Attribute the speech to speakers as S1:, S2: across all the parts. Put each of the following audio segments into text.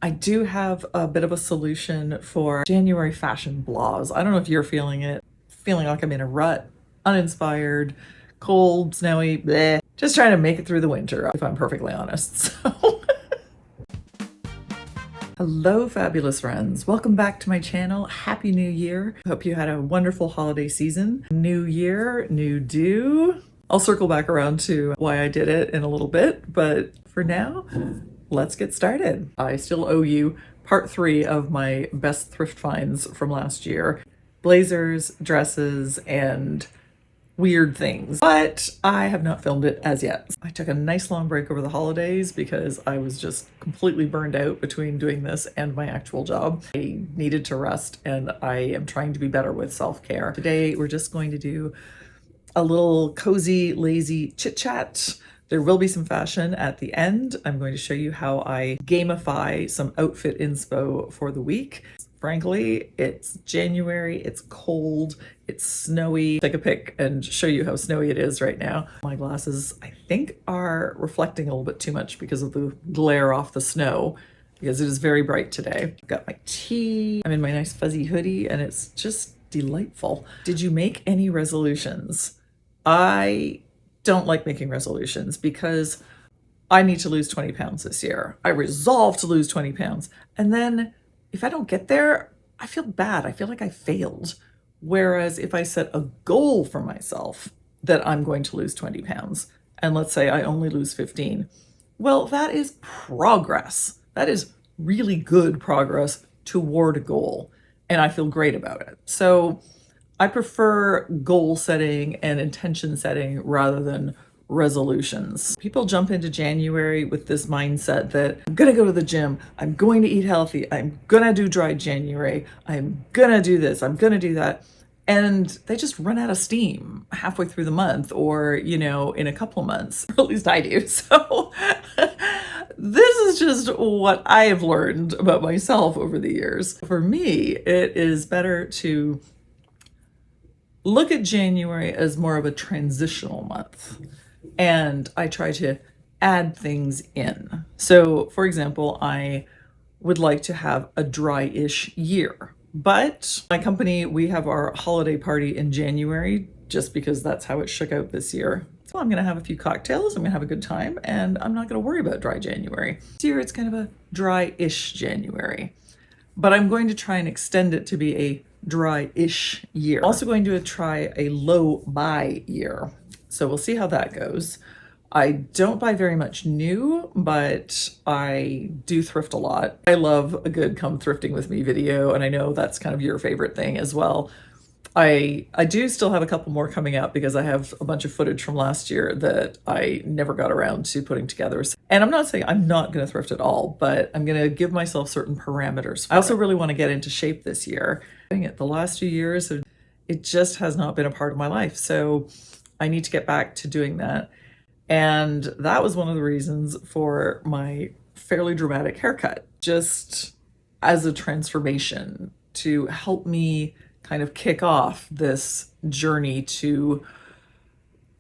S1: I do have a bit of a solution for January fashion blahs. I don't know if you're feeling it, feeling like I'm in a rut, uninspired, cold, snowy, bleh. Just trying to make it through the winter, if I'm perfectly honest. So, hello, fabulous friends. Welcome back to my channel. Happy New Year. Hope you had a wonderful holiday season. New year, new do. I'll circle back around to why I did it in a little bit, but for now, let's get started. I still owe you part 3 of my best thrift finds from last year. Blazers, dresses, and weird things, but I have not filmed it as yet. I took a nice long break over the holidays because I was just completely burned out between doing this and my actual job. I needed to rest, and I am trying to be better with self-care. Today, we're just going to do a little cozy, lazy chit-chat. There will be some fashion at the end. I'm going to show you how I gamify some outfit inspo for the week. Frankly, it's January, it's cold, it's snowy. Take a pic and show you how snowy it is right now. My glasses, I think, are reflecting a little bit too much because of the glare off the snow, because it is very bright today. I've got my tea, I'm in my nice fuzzy hoodie, and it's just delightful. Did you make any resolutions? I don't like making resolutions because I need to lose 20 pounds this year. I resolve to lose 20 pounds. And then if I don't get there, I feel bad. I feel like I failed. Whereas if I set a goal for myself that I'm going to lose 20 pounds, and let's say I only lose 15, well, that is progress. That is really good progress toward a goal. And I feel great about it. So I prefer goal setting and intention setting rather than resolutions. People jump into January with this mindset that I'm gonna go to the gym, I'm going to eat healthy, I'm gonna do dry January, I'm gonna do this, I'm gonna do that. And they just run out of steam halfway through the month, or, in a couple of months, or at least I do. So this is just what I have learned about myself over the years. For me, it is better to look at January as more of a transitional month, and I try to add things in. So, for example, I would like to have a dry-ish year, but my company, we have our holiday party in January just because that's how it shook out this year. So I'm gonna have a few cocktails, I'm gonna have a good time, and I'm not gonna worry about dry January. This year it's kind of a dry-ish January, but I'm going to try and extend it to be a dry-ish year. Also going to try a low buy year. So we'll see how that goes. I don't buy very much new, but I do thrift a lot. I love a good come thrifting with me video, and I know that's kind of your favorite thing as well. I do still have a couple more coming out because I have a bunch of footage from last year that I never got around to putting together. And I'm not saying I'm not going to thrift at all, but I'm going to give myself certain parameters. I also really want to get into shape this year. The last few years, it just has not been a part of my life. So I need to get back to doing that. And that was one of the reasons for my fairly dramatic haircut, just as a transformation to help me kind of kick off this journey to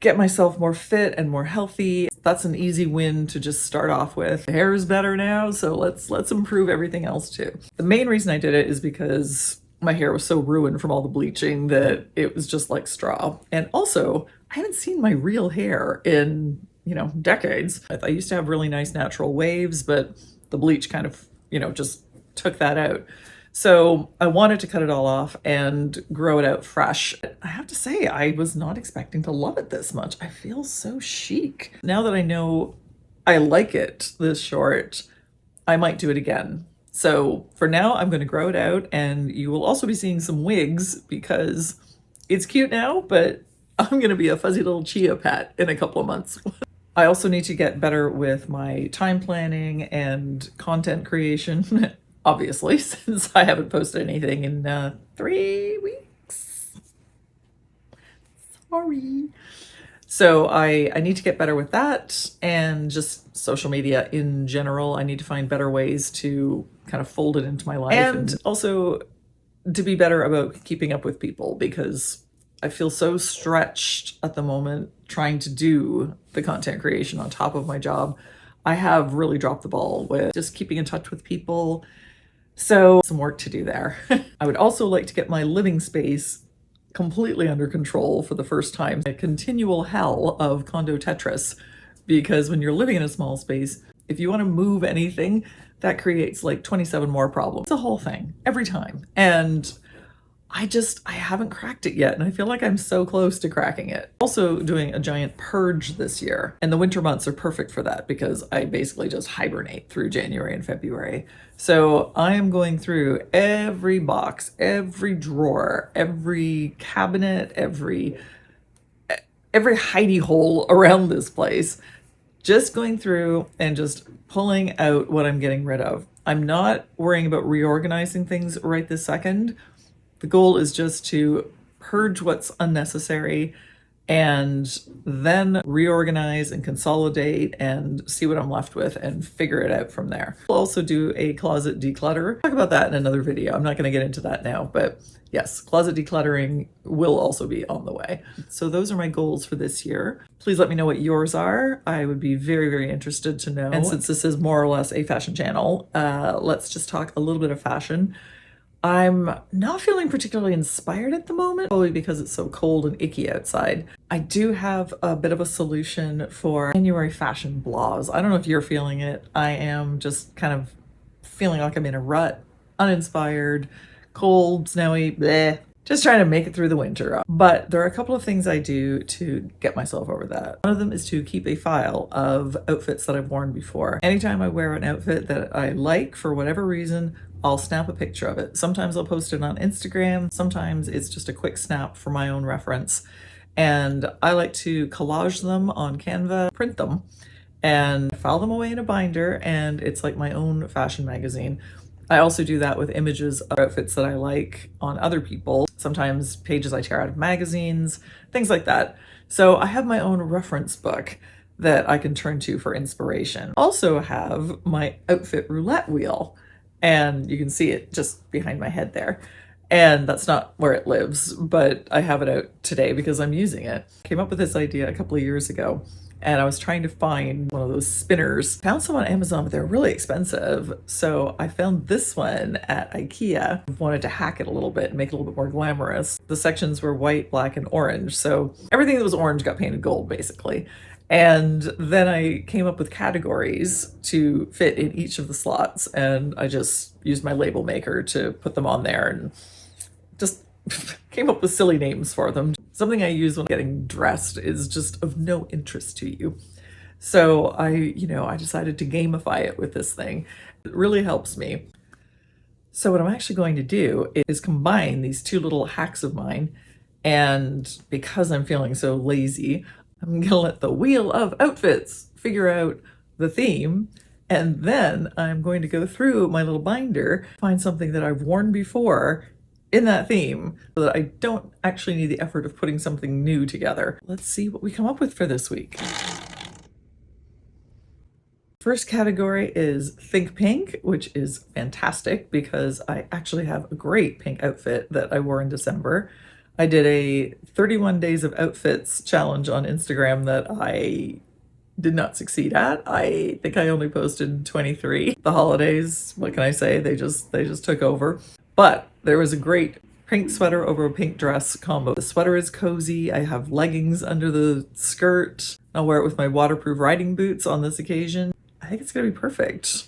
S1: get myself more fit and more healthy. That's an easy win to just start off with. The hair is better now, so let's improve everything else too. The main reason I did it is because my hair was so ruined from all the bleaching that it was just like straw. And also, I haven't seen my real hair in, decades. I used to have really nice natural waves, but the bleach kind of, just took that out. So I wanted to cut it all off and grow it out fresh. I have to say, I was not expecting to love it this much. I feel so chic. Now that I know I like it this short, I might do it again. So for now, I'm going to grow it out, and you will also be seeing some wigs because it's cute now, but I'm going to be a fuzzy little chia pet in a couple of months. I also need to get better with my time planning and content creation. Obviously, since I haven't posted anything in 3 weeks. Sorry. So I need to get better with that, and just social media in general. I need to find better ways to kind of fold it into my life, and also to be better about keeping up with people, because I feel so stretched at the moment trying to do the content creation on top of my job. I have really dropped the ball with just keeping in touch with people. So some work to do there. I would also like to get my living space completely under control for the first time. A continual hell of condo Tetris, because when you're living in a small space, if you want to move anything, that creates like 27 more problems. It's a whole thing every time. And I haven't cracked it yet, and I feel like I'm so close to cracking it. Also doing a giant purge this year, and the winter months are perfect for that because I basically just hibernate through January and February. So I am going through every box, every drawer, every cabinet, every hidey hole around this place, just going through and just pulling out what I'm getting rid of. I'm not worrying about reorganizing things right this second. The goal is just to purge what's unnecessary and then reorganize and consolidate and see what I'm left with and figure it out from there. I'll also do a closet declutter. I'll talk about that in another video. I'm not going to get into that now, but yes, closet decluttering will also be on the way. So those are my goals for this year. Please let me know what yours are. I would be very, very interested to know. And since this is more or less a fashion channel, let's just talk a little bit of fashion. I'm not feeling particularly inspired at the moment, probably because it's so cold and icky outside. I do have a bit of a solution for January fashion blahs. I don't know if you're feeling it. I am just kind of feeling like I'm in a rut, uninspired, cold, snowy, bleh. Just trying to make it through the winter. But there are a couple of things I do to get myself over that. One of them is to keep a file of outfits that I've worn before. Anytime I wear an outfit that I like for whatever reason, I'll snap a picture of it. Sometimes I'll post it on Instagram. Sometimes it's just a quick snap for my own reference. And I like to collage them on Canva, print them, and file them away in a binder. And it's like my own fashion magazine. I also do that with images of outfits that I like on other people. Sometimes pages I tear out of magazines, things like that. So I have my own reference book that I can turn to for inspiration. Also have my outfit roulette wheel, and you can see it just behind my head there. And that's not where it lives, but I have it out today because I'm using it. Came up with this idea a couple of years ago, and I was trying to find one of those spinners. Found some on Amazon, but they're really expensive. So I found this one at IKEA. I wanted to hack it a little bit and make it a little bit more glamorous. The sections were white, black, and orange. So everything that was orange got painted gold, basically. And then I came up with categories to fit in each of the slots, and I just used my label maker to put them on there and just came up with silly names for them. Something I use when getting dressed is just of no interest to you. So I decided to gamify it with this thing. It really helps me. So what I'm actually going to do is combine these two little hacks of mine, and because I'm feeling so lazy, I'm gonna let the Wheel of Outfits figure out the theme, and then I'm going to go through my little binder, find something that I've worn before in that theme so that I don't actually need the effort of putting something new together. Let's see what we come up with for this week. First category is Think Pink, which is fantastic because I actually have a great pink outfit that I wore in December. I did a 31 days of outfits challenge on Instagram that I did not succeed at. I think I only posted 23. The holidays, what can I say? They just took over. But there was a great pink sweater over a pink dress combo. The sweater is cozy. I have leggings under the skirt. I'll wear it with my waterproof riding boots on this occasion. I think it's gonna be perfect.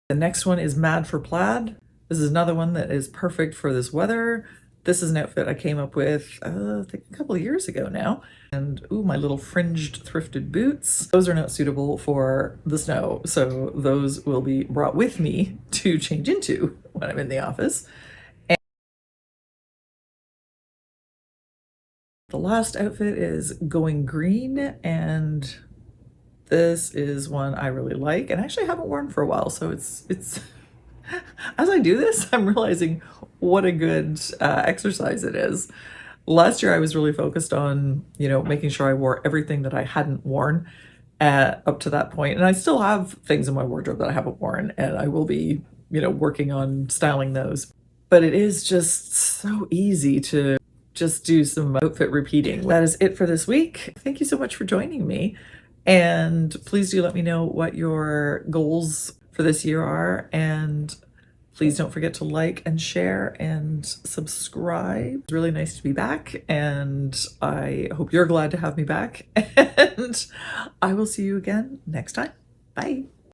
S1: The next one is Mad for Plaid. This is another one that is perfect for this weather. This is an outfit I came up with, I think a couple of years ago now. And ooh, my little fringed thrifted boots. Those are not suitable for the snow, so those will be brought with me to change into when I'm in the office. And the last outfit is Going Green, and this is one I really like and actually haven't worn for a while, so it's as I do this, I'm realizing what a good exercise it is. Last year, I was really focused on, making sure I wore everything that I hadn't worn up to that point. And I still have things in my wardrobe that I haven't worn, and I will be, working on styling those. But it is just so easy to just do some outfit repeating. That is it for this week. Thank you so much for joining me. And please do let me know what your goals for this year are. And please don't forget to like and share and subscribe. It's really nice to be back, and I hope you're glad to have me back. And I will see you again next time. Bye.